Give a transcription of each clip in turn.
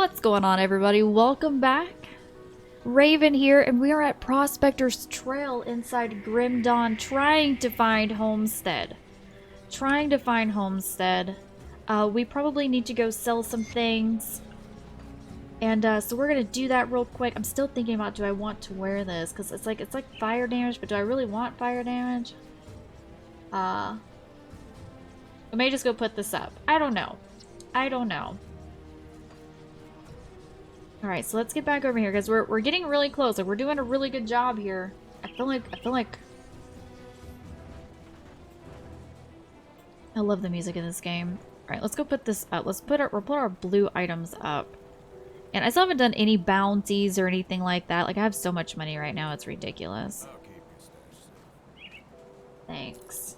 What's going on, everybody? Welcome back. Raven here, and we are at Prospector's Trail inside Grim Dawn, trying to find Homestead. We probably need to go sell some things. And so we're gonna do that real quick. I'm still thinking about, do I want to wear this? Because it's like fire damage, but do I really want fire damage? I may just go put this up. I don't know. Alright, so let's get back over here, because we're getting really close. Like, we're doing a really good job here. I feel like I love the music in this game. Alright, let's go put this up. We'll put our blue items up. And I still haven't done any bounties or anything like that. Like, I have so much money right now, it's ridiculous. Thanks.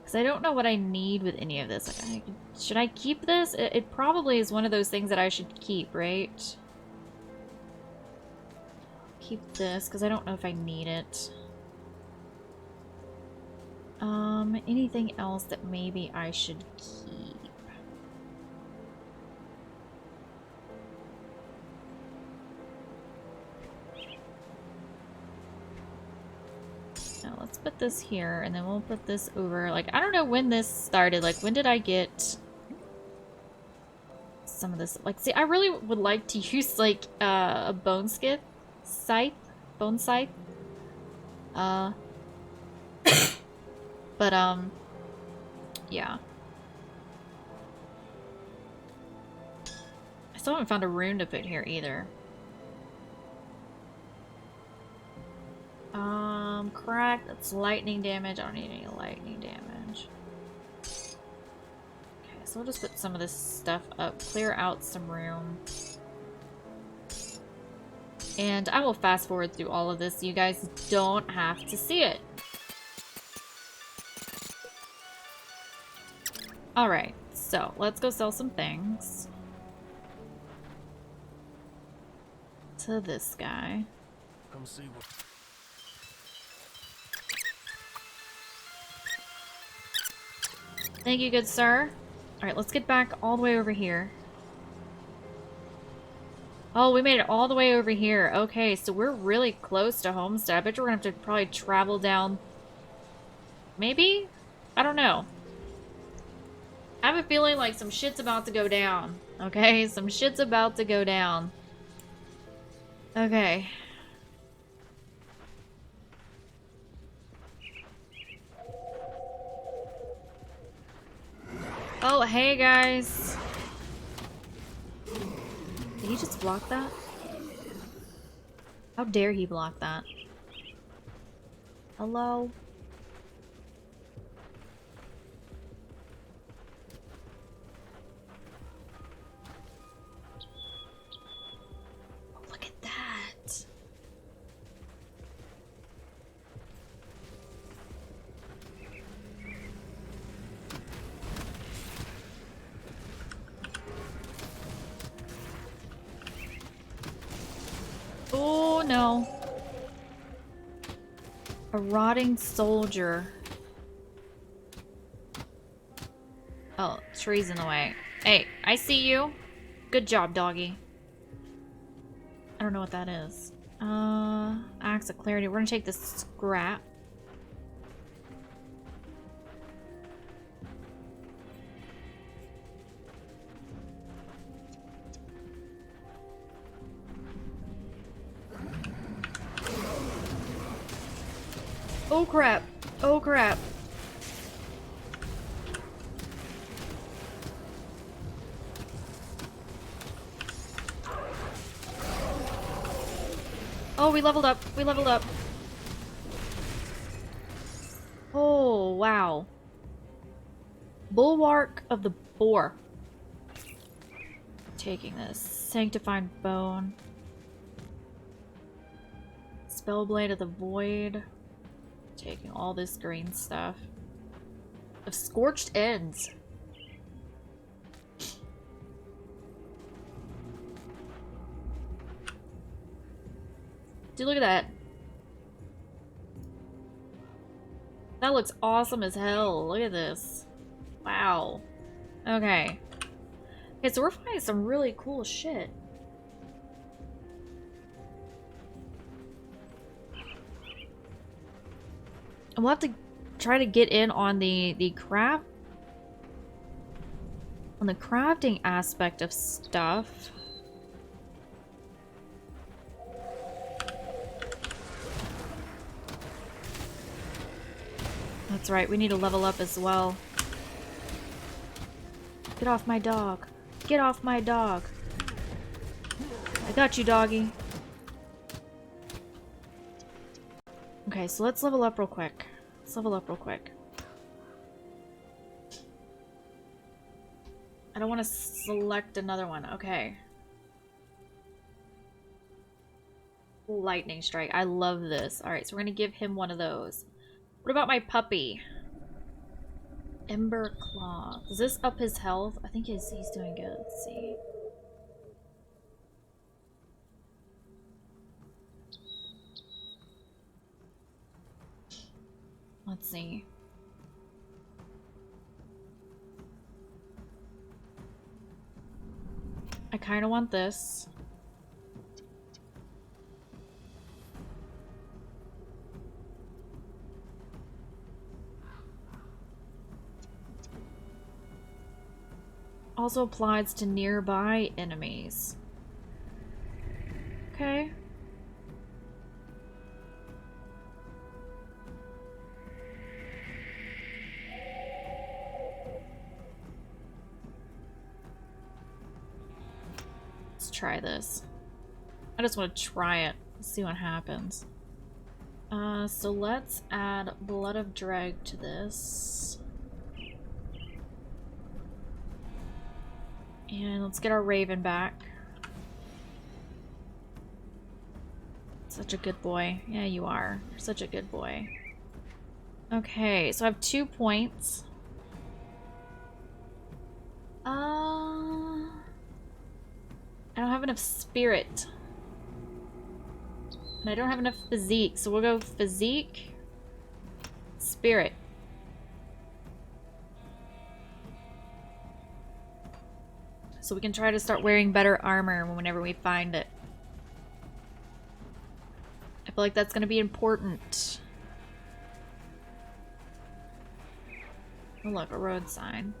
Because I don't know what I need with any of this. Like, should I keep this? It probably is one of those things that I should keep, right? Keep this, because I don't know if I need it. Anything else that maybe I should keep? Now let's put this here, and then we'll put this over. Like, I don't know when this started. Like, when did I get some of this? Like, see, I really would like to use, like, a bone scythe. Bone scythe. But, yeah. I still haven't found a rune to put here either. Crack, that's lightning damage. I don't need any lightning damage. Okay, so we'll just put some of this stuff up, clear out some room. And I will fast forward through all of this so you guys don't have to see it. Alright, so let's go sell some things. To this guy. Come see what. Thank you, good sir. Alright, let's get back all the way over here. Oh, we made it all the way over here. Okay, so we're really close to Homestead. I bet we're gonna have to probably travel down. Maybe? I don't know. I have a feeling like some shit's about to go down. Okay, some shit's about to go down. Okay. Oh, hey guys. Did he just block that? How dare he block that? Hello? Oh, look at that. Oh no. A rotting soldier. Oh, tree's in the way. Hey, I see you. Good job, doggy. I don't know what that is. Axe of Clarity. We're gonna take the scrap. Oh crap. Oh crap. Oh, we leveled up. We leveled up. Oh, wow. Bulwark of the Boar. Taking this. Sanctified Bone. Spellblade of the Void. Taking all this green stuff. Of Scorched Ends. Dude, look at that. That looks awesome as hell. Look at this. Wow. Okay. Okay, so we're finding some really cool shit. And we'll have to try to get in on the craft, on the crafting aspect of stuff. That's right, we need to level up as well. Get off my dog. Get off my dog. I got you, doggy. Okay, so let's level up real quick. Let's level up real quick. I don't want to select another one. Okay. Lightning strike. I love this. Alright, so we're going to give him one of those. What about my puppy? Ember Claw. Does this up his health? I think he's doing good. Let's see. Let's see. I kind of want this. Also applies to nearby enemies. Okay. Let's try this. I just want to try it. See what happens. So let's add Blood of Dreg to this. And let's get our Raven back. Such a good boy. Yeah, you are. You're such a good boy. Okay, so I have 2 points. I don't have enough spirit. And I don't have enough physique, so we'll go physique, spirit. So we can try to start wearing better armor whenever we find it. I feel like that's going to be important. Oh look, a road sign.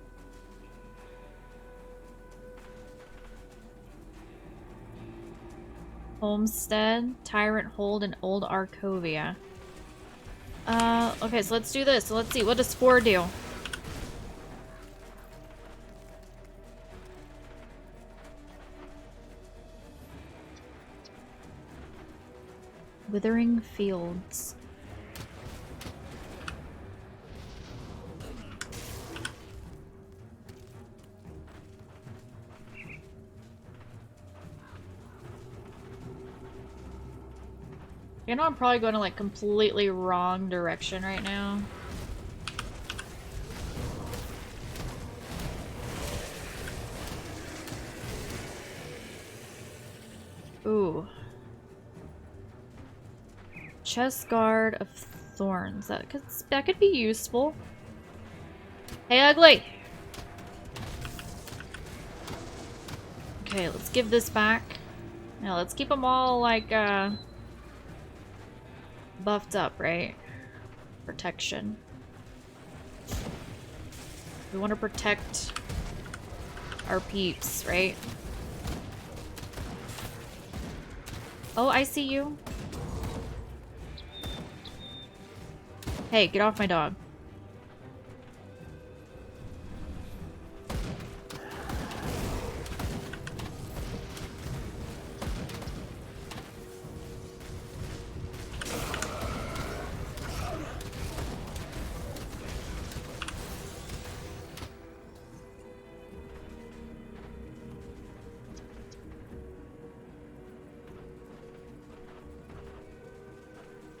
Homestead, Tyrant Hold, and Old Arcovia. Okay, so let's do this. So let's see, what does 4 do? Withering Fields. You know, I'm probably going to like completely wrong direction right now. Ooh. Chest Guard of Thorns. That could be useful. Hey, ugly! Okay, let's give this back. Now let's keep them all like buffed up, right? Protection. We want to protect our peeps, right? Oh, I see you. Hey, get off my dog.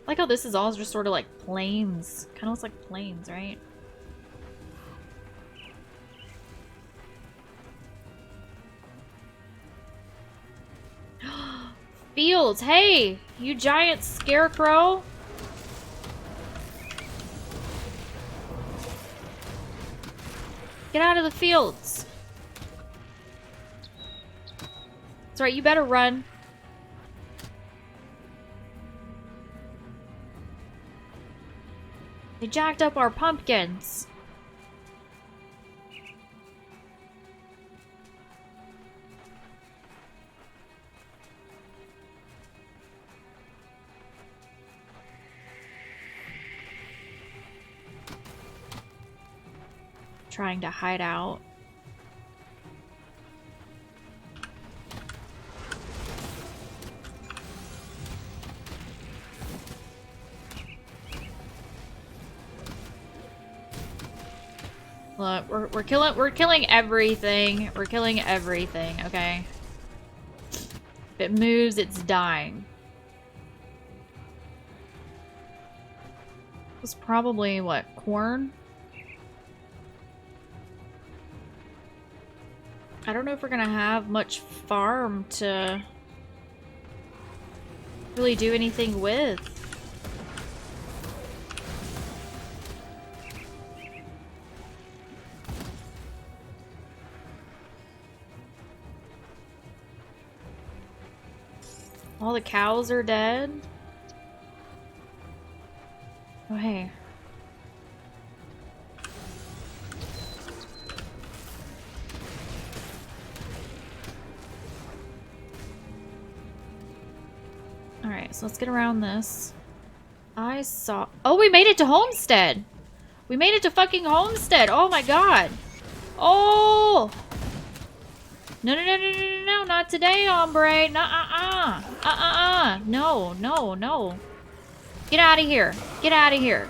I like how this is all just sort of like plains. Kind of looks like plains, right? Fields! Hey! You giant scarecrow! Get out of the fields! That's right, you better run. They jacked up our pumpkins. Trying to hide out. Look, we're killing everything. We're killing everything, okay? If it moves, it's dying. It was probably what, corn? I don't know if we're gonna have much farm to really do anything with. All the cows are dead. Oh, hey. Alright, so let's get around this. I saw... Oh, we made it to Homestead! We made it to fucking Homestead! Oh my god! Oh! No, no, no, no, no, no, no, not today, hombre! Nuh-uh-uh! No, no, no. Get out of here. Get out of here.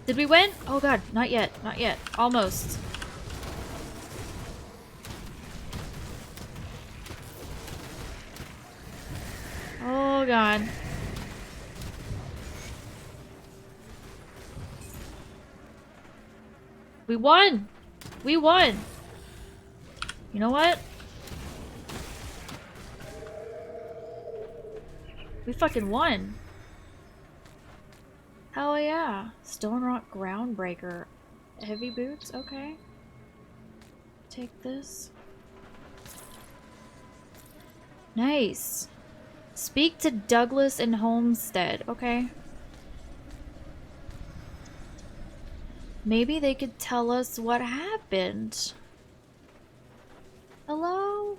Did we win? Oh god, not yet, not yet. Almost. Oh god. We won! We won! You know what? We fucking won. Hell yeah. Stone Rock Groundbreaker. Heavy boots? Okay. Take this. Nice. Speak to Douglas in Homestead. Okay. Maybe they could tell us what happened. Hello?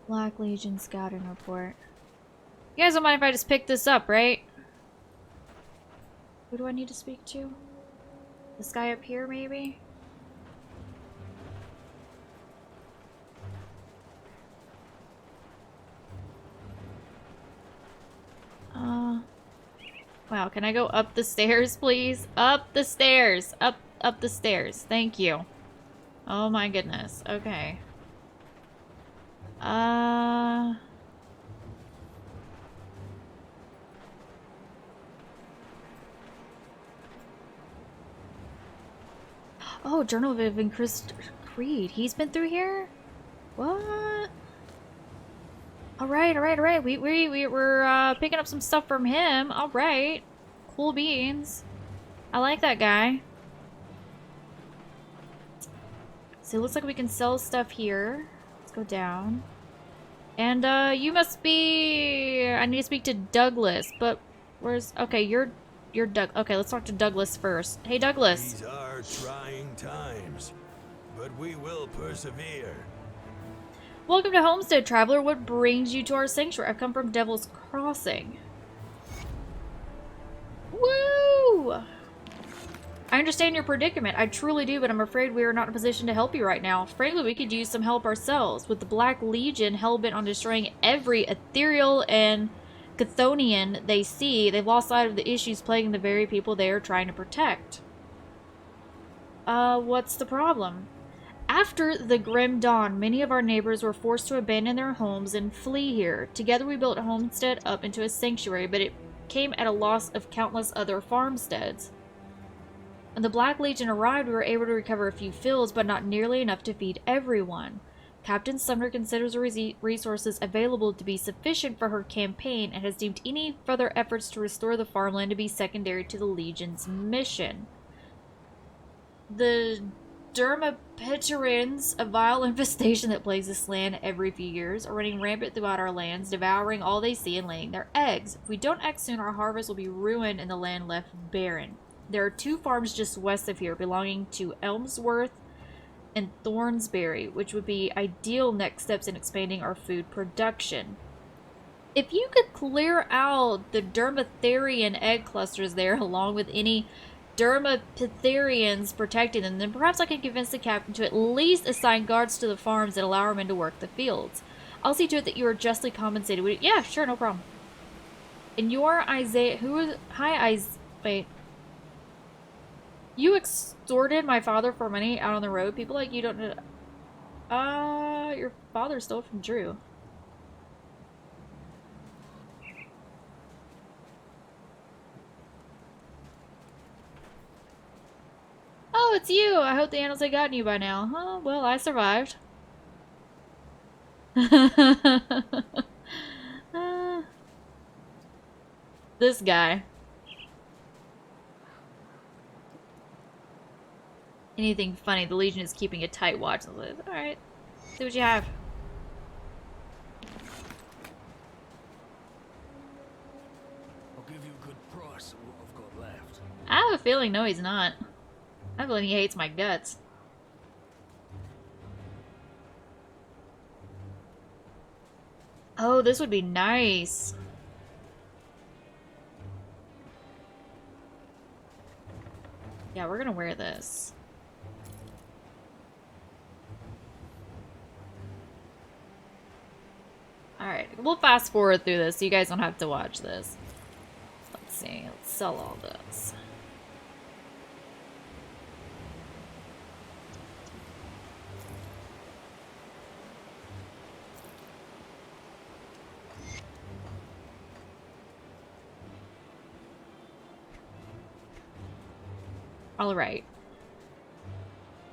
Black Legion scouting report. You guys don't mind if I just pick this up, right? Who do I need to speak to? This guy up here, maybe? Wow, can I go up the stairs, please? Up the stairs! Up the stairs. Thank you. Oh my goodness. Okay. Oh, Journal of Increased Creed. He's been through here? What? Alright, alright, alright. We're picking up some stuff from him. Alright. Cool beans. I like that guy. So it looks like we can sell stuff here. Let's go down. And you must be... I need to speak to Douglas, but where's... Okay, you're Doug... Okay, let's talk to Douglas first. Hey, Douglas. These are trying times, but we will persevere. Welcome to Homestead, traveler. What brings you to our sanctuary? I've come from Devil's Crossing. Woo! I understand your predicament. I truly do, but I'm afraid we are not in a position to help you right now. Frankly, we could use some help ourselves. With the Black Legion hellbent on destroying every ethereal and Chthonian they see, they've lost sight of the issues plaguing the very people they are trying to protect. What's the problem? After the Grim Dawn, many of our neighbors were forced to abandon their homes and flee here. Together we built Homestead up into a sanctuary, but it came at a loss of countless other farmsteads. When the Black Legion arrived, we were able to recover a few fields, but not nearly enough to feed everyone. Captain Sumner considers the resources available to be sufficient for her campaign and has deemed any further efforts to restore the farmland to be secondary to the Legion's mission. The Dermapiterians, a vile infestation that plagues this land every few years, are running rampant throughout our lands, devouring all they see and laying their eggs. If we don't act soon, our harvest will be ruined and the land left barren. There are 2 farms just west of here belonging to Elmsworth and Thornsberry, which would be ideal next steps in expanding our food production. If you could clear out the Dermatherian egg clusters there, along with any Dermapitherians protecting them, then perhaps I can convince the captain to at least assign guards to the farms and allow our men to work the fields. I'll see to it that you are justly compensated. Yeah, sure, no problem. And you are Isaiah. Who is. Hi, Wait. You extorted my father for money out on the road. People like you don't know. Your father stole from Drew. Oh, it's you! I hope the animals had gotten you by now. Oh, well, I survived. This guy. Anything funny, the Legion is keeping a tight watch on this. Alright. See what you have. I'll give you a good price of what I've got left. I have a feeling no he's not. I have a feeling he hates my guts. Oh, this would be nice. Yeah, we're gonna wear this. Alright, we'll fast forward through this so you guys don't have to watch this. Let's see, let's sell all this. Alright.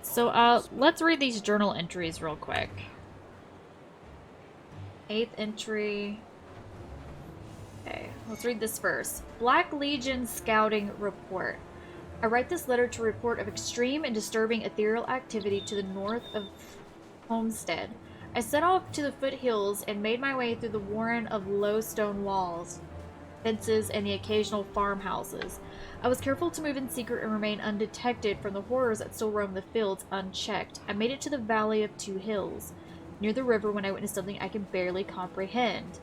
So, let's read these journal entries real quick. 8th entry. Okay, let's read this first. Black Legion Scouting Report. I write this letter to report of extreme and disturbing ethereal activity to the north of Homestead. I set off to the foothills and made my way through the warren of low stone walls, fences, and the occasional farmhouses. I was careful to move in secret and remain undetected from the horrors that still roam the fields unchecked. I made it to the Valley of Two Hills, near the river, when I witnessed something I can barely comprehend.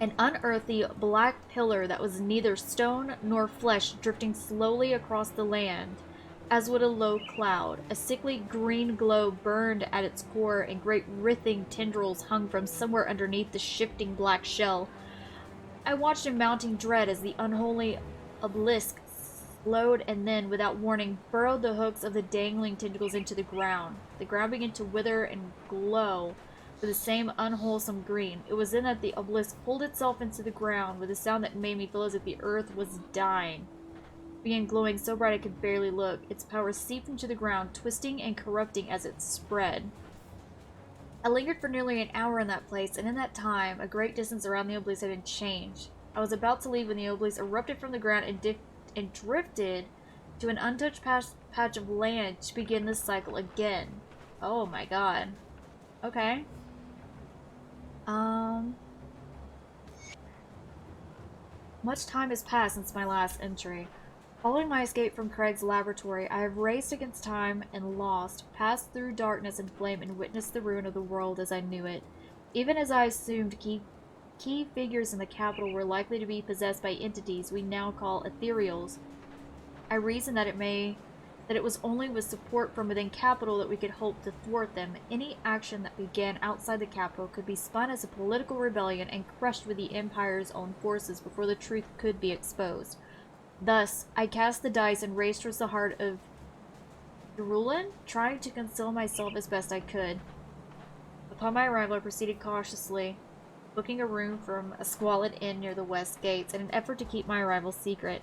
An unearthly black pillar that was neither stone nor flesh drifting slowly across the land, as would a low cloud. A sickly green glow burned at its core, and great writhing tendrils hung from somewhere underneath the shifting black shell. I watched in mounting dread as the unholy obelisk slowed and then, without warning, burrowed the hooks of the dangling tentacles into the ground. The ground began to wither and glow with the same unwholesome green. It was then that the obelisk pulled itself into the ground with a sound that made me feel as if the earth was dying. It began glowing so bright I could barely look. Its power seeped into the ground, twisting and corrupting as it spread. I lingered for nearly an hour in that place, and in that time, a great distance around the obelisk had been changed. I was about to leave when the obelisk erupted from the ground and drifted to an untouched patch of land to begin this cycle again. Oh my god. Okay. Much time has passed since my last entry. Following my escape from Craig's laboratory, I have raced against time and lost, passed through darkness and flame, and witnessed the ruin of the world as I knew it. Even as I assumed key figures in the capital were likely to be possessed by entities we now call ethereals, I reasoned that it was only with support from within capital that we could hope to thwart them. Any action that began outside the capital could be spun as a political rebellion and crushed with the Empire's own forces before the truth could be exposed. Thus, I cast the dice and raced towards the heart of Jerusalem, trying to conceal myself as best I could. Upon my arrival, I proceeded cautiously, booking a room from a squalid inn near the west gates in an effort to keep my arrival secret.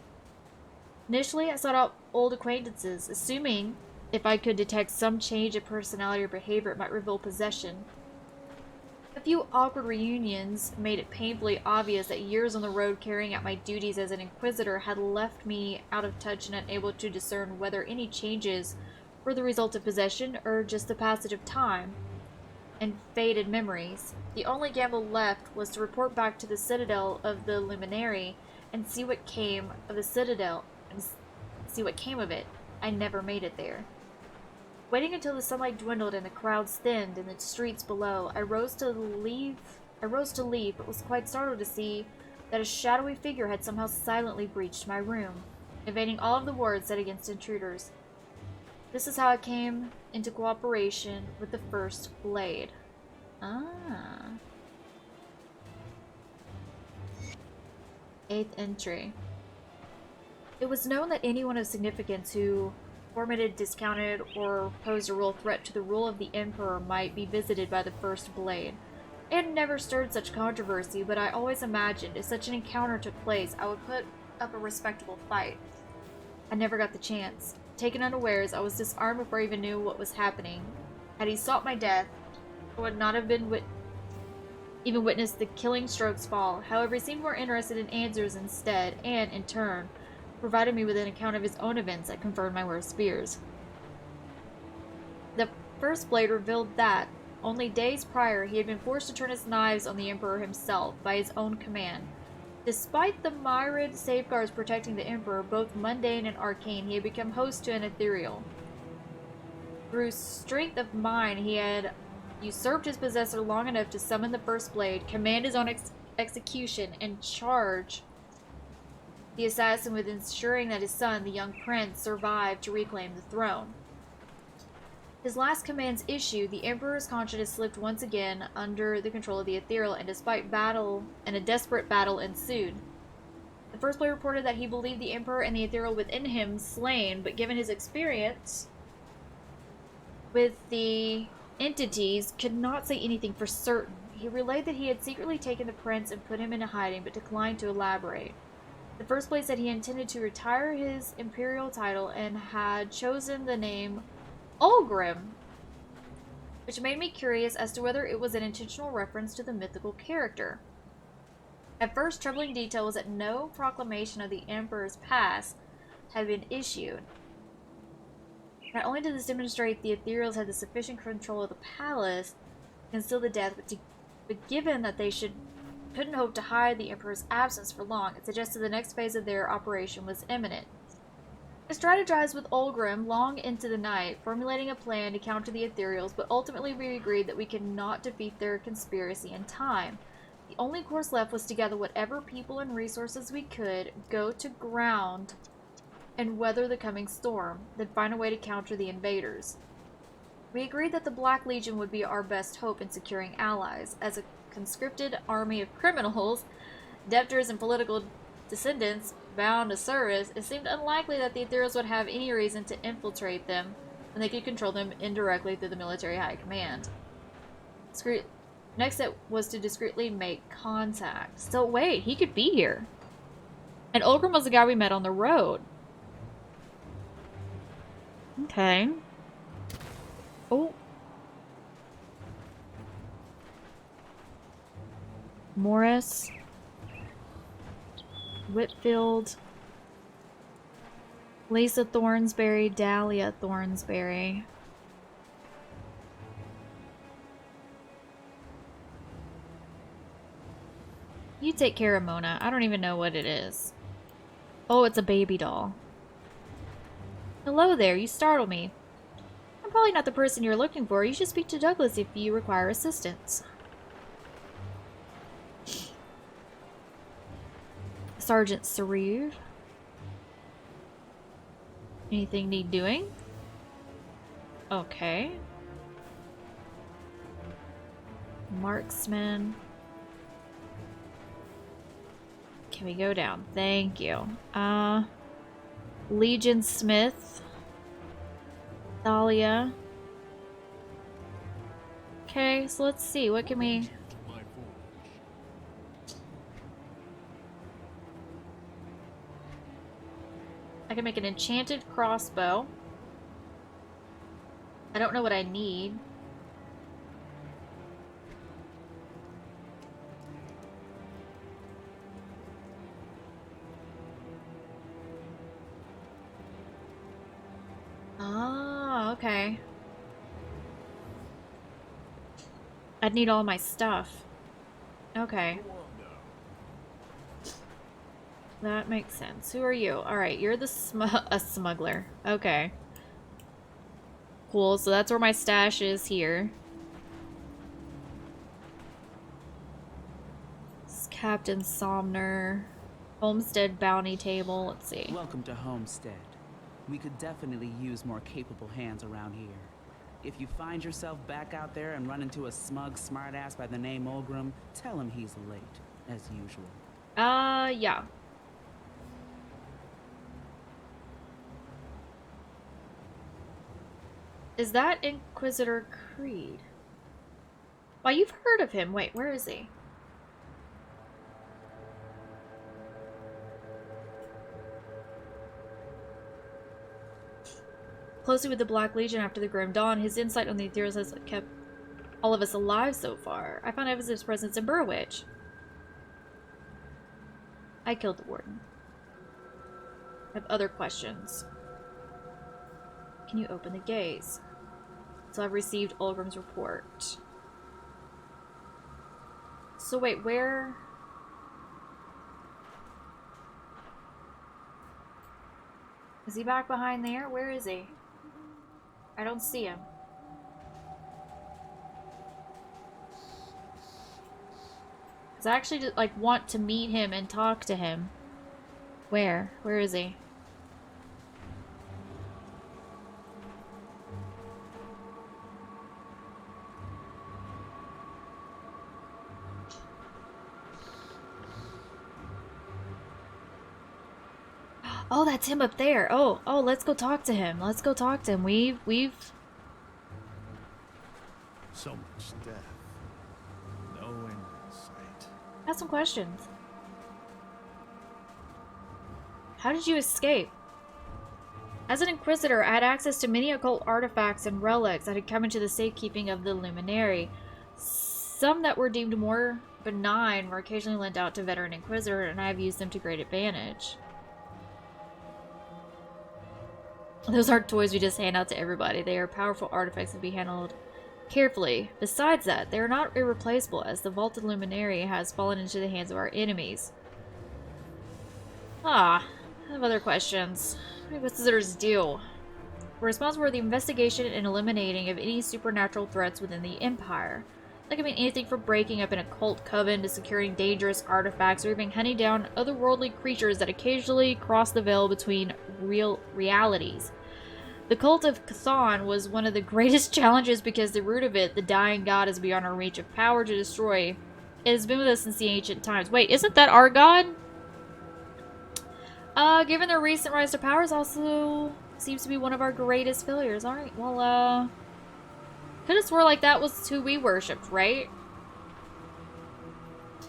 Initially, I sought out old acquaintances, assuming If I could detect some change in personality or behavior, it might reveal possession. A few awkward reunions made it painfully obvious that years on the road carrying out my duties as an inquisitor had left me out of touch and unable to discern whether any changes were the result of possession or just the passage of time and faded memories. The only gamble left was to report back to the citadel of the Luminary and see what came of the citadel and see what came of it. I never made it there. Waiting until the sunlight dwindled and the crowds thinned in the streets below, I rose to leave, but was quite startled to see that a shadowy figure had somehow silently breached my room, evading all of the wards set against intruders. This is how I came into cooperation with the First Blade. Ah. 8th entry. It was known that anyone of significance who formatted, discounted, or posed a real threat to the rule of the Emperor might be visited by the First Blade. It had never stirred such controversy, but I always imagined if such an encounter took place, I would put up a respectable fight. I never got the chance. Taken unawares, I was disarmed before I even knew what was happening. Had he sought my death, I would not have been even witnessed the killing strokes fall. However, he seemed more interested in answers instead, and, in turn, provided me with an account of his own events that confirmed my worst fears. The First Blade revealed that, only days prior, he had been forced to turn his knives on the Emperor himself, by his own command. Despite the myriad safeguards protecting the Emperor, both mundane and arcane, he had become host to an ethereal. Through strength of mind, he had usurped his possessor long enough to summon the First Blade, command his own execution, and charge the assassin with ensuring that his son, the young prince, survived to reclaim the throne. His last commands issued, the Emperor's conscience slipped once again under the control of the ethereal, and despite battle, and a desperate battle ensued. The First Blade reported that he believed the Emperor and the ethereal within him slain, but given his experience with the entities, could not say anything for certain. He relayed that he had secretly taken the prince and put him into hiding, but declined to elaborate. The First Blade said he intended to retire his imperial title and had chosen the name Ulgrim, which made me curious as to whether it was an intentional reference to the mythical character. At first, troubling detail was that no proclamation of the Emperor's past had been issued. Not only did this demonstrate the ethereals had the sufficient control of the palace to conceal the death, but given that they couldn't hope to hide the Emperor's absence for long, it suggested the next phase of their operation was imminent. I strategized with Ulgrim long into the night, formulating a plan to counter the ethereals, but ultimately we agreed that we could not defeat their conspiracy in time. The only course left was to gather whatever people and resources we could, go to ground, and weather the coming storm, then find a way to counter the invaders. We agreed that the Black Legion would be our best hope in securing allies. As a conscripted army of criminals, debtors, and political descendants bound to service, it seemed unlikely that the Ethereals would have any reason to infiltrate them when they could control them indirectly through the military high command. Next step was to discreetly make contact. So wait, he could be here. And Ulgrim was the guy we met on the road. Okay. Oh. Morris. Whitfield. Lisa Thornsberry. Dahlia Thornsberry. You take care of Mona. I don't even know what it is. Oh, it's a baby doll. Hello there, you startle me. I'm probably not the person you're looking for. You should speak to Douglas if you require assistance. Sergeant Sarude. Anything need doing? Okay. Marksman. Can we go down? Thank you. Legion Smith. Thalia. Okay, so let's see. What can we... I can make an enchanted crossbow. I don't know what I need. Oh, okay. I'd need all my stuff. Okay. That makes sense. Who are you? Alright, you're the a smuggler. Okay. Cool, so that's where my stash is here. It's Captain Somner. Homestead bounty table. Let's see. Welcome to Homestead. We could definitely use more capable hands around here. If you find yourself back out there and run into a smug smartass by the name Olgrim, tell him he's late, as usual. Yeah. Is that Inquisitor Creed? Why, you've heard of him. Wait, where is he? Closely with the Black Legion after the Grim Dawn, his insight on the Ethereals has kept all of us alive so far. I found evidence of his presence in Burwitch. I killed the Warden. I have other questions. Can you open the gaze? So I've received Olgrim's report. So wait, where... Is he back behind there? Where is he? I don't see him. Cause I actually just, like, want to meet him and talk to him. Where? Where is he? Oh, that's him up there. Oh, let's go talk to him. Let's go talk to him. We've... So much death. No end in sight. I have some questions. How did you escape? As an Inquisitor, I had access to many occult artifacts and relics that had come into the safekeeping of the Luminary. Some that were deemed more benign were occasionally lent out to veteran Inquisitor, and I have used them to great advantage. Those aren't toys we just hand out to everybody. They are powerful artifacts that be handled carefully. Besides that, they are not irreplaceable, as the Vaulted Luminary has fallen into the hands of our enemies. I have other questions. What do Inquisitors do? We're responsible for the investigation and eliminating of any supernatural threats within the Empire. That can mean anything from breaking up an occult coven to securing dangerous artifacts or even hunting down otherworldly creatures that occasionally cross the veil between real realities. The cult of Cthon was one of the greatest challenges because the root of it, the dying god, is beyond our reach of power to destroy. It has been with us since the ancient times. Wait, isn't that our god? Given their recent rise to power, also seems to be one of our greatest failures. Alright, well, could have swore like that was who we worshipped, right?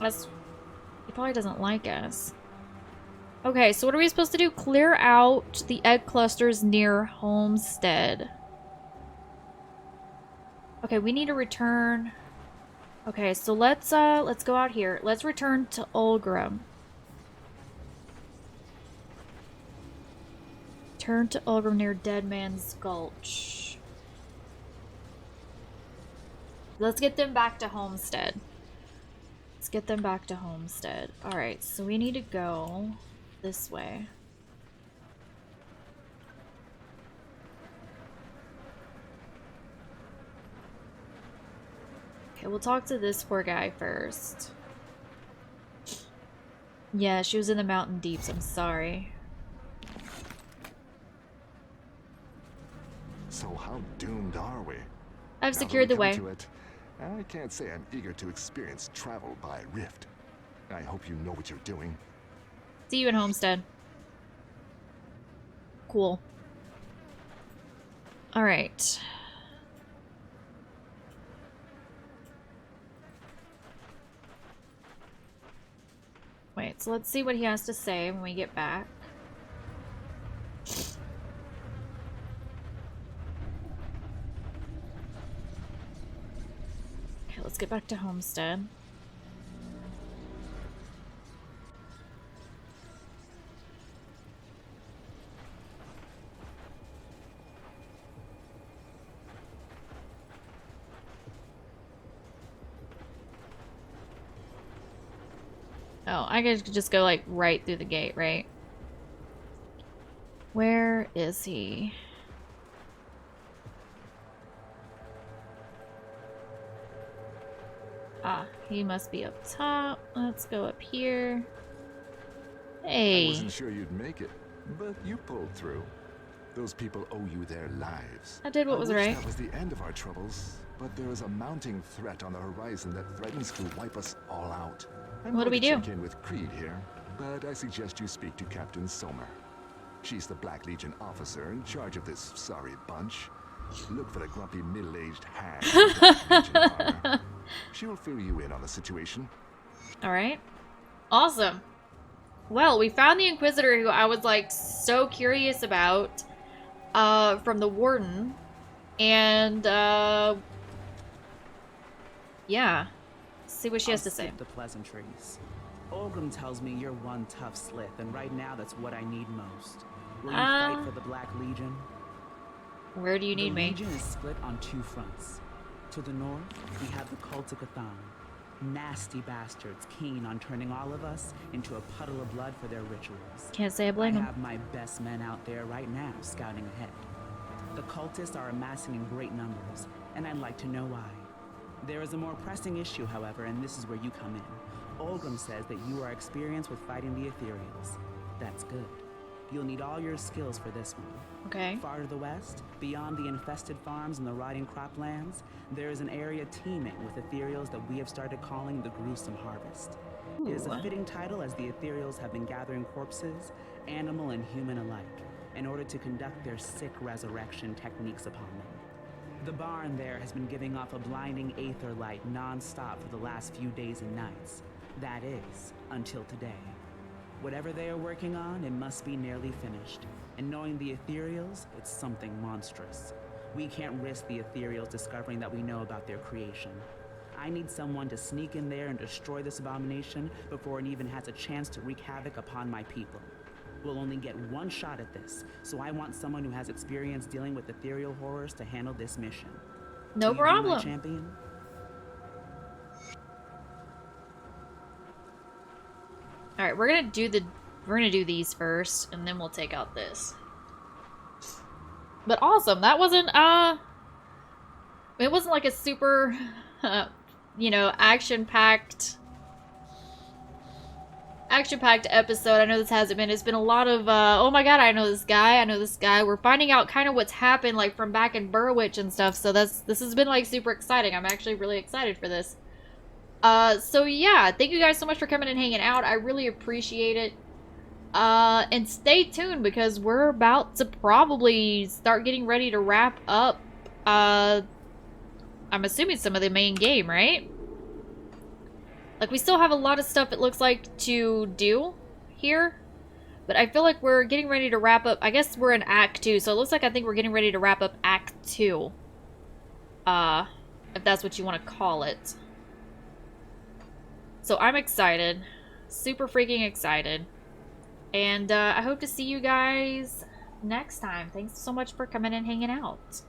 He probably doesn't like us. Okay, so what are we supposed to do? Clear out the egg clusters near Homestead. Okay, we need to return. Okay, so let's go out here. Let's return to Olgrim. Turn to Olgrim near Dead Man's Gulch. Let's get them back to Homestead. Let's get them back to Homestead. Alright, so we need to go this way. Okay, we'll talk to this poor guy first. Yeah, she was in the mountain deeps. I'm sorry. So how doomed are we? I've Now that secured we the way. come to it, I can't say I'm eager to experience travel by rift. I hope you know what you're doing. See you in Homestead. Cool. Alright. Wait, so let's see what he has to say when we get back. get back to Homestead. Oh, I could just go like right through the gate, right? Where is he? Ah, he must be up top. Let's go up here. I Hey. wasn't sure you'd make it, but you pulled through. Those people owe you their lives. I did what was I wish right. that was the end of our troubles, but there is a mounting threat on the horizon that threatens to wipe us all out. I'm What do going we to do? check in with Creed here, but I suggest you speak to Captain Sommer. She's the Black Legion officer in charge of this sorry bunch. Look for the grumpy middle-aged hag in Black Legion armor. She will fill you in on the situation. Alright. Awesome. Well, we found the Inquisitor who I was like so curious about from the Warden. And yeah. See what she has to say. Skip the pleasantries. Olgrim tells me you're one tough slith, and right now that's what I need most. Will you fight for the Black Legion? Where do you need the me? Legion is split on two fronts. To the north, we have the Cultic Athon. Nasty bastards keen on turning all of us into a puddle of blood for their rituals. Can't say I blame I him. have my best men out there right now scouting ahead. The cultists are amassing in great numbers, and I'd like to know why. There is a more pressing issue, however, and this is where you come in. Olgrim says that you are experienced with fighting the Ethereals. That's good. You'll need all your skills for this one. Okay. Far to the west, beyond the infested farms and the rotting croplands, there is an area teeming with ethereals that we have started calling the Gruesome Harvest. It is a Ooh. fitting title as the ethereals have been gathering corpses, animal and human alike, in order to conduct their sick resurrection techniques upon them. The barn there has been giving off a blinding aether light non-stop for the last few days and nights. That is, until today. Whatever they are working on, it must be nearly finished. And knowing the ethereals, it's something monstrous. We can't risk the ethereals discovering that we know about their creation. I need someone to sneak in there and destroy this abomination before it even has a chance to wreak havoc upon my people. We'll only get one shot at this, so I want someone who has experience dealing with ethereal horrors to handle this mission. No Will you be my problem. champion? Alright, we're gonna do these first, and then we'll take out this. But awesome, that wasn't, it wasn't like a super, you know, action-packed episode. I know this hasn't been. It's been a lot of, oh my god, I know this guy. We're finding out kind of what's happened, like, from back in Burwitch and stuff, so this has been, like, super exciting. I'm actually really excited for this. So yeah, thank you guys so much for coming and hanging out. I really appreciate it. And stay tuned because we're about to probably start getting ready to wrap up, I'm assuming some of the main game, right? Like, we still have a lot of stuff it looks like to do here, but I feel like we're getting ready to wrap up. I guess we're in Act 2, so it looks like I think we're getting ready to wrap up Act 2. If that's what you want to call it. So I'm excited. Super freaking excited. And I hope to see you guys next time. Thanks so much for coming and hanging out.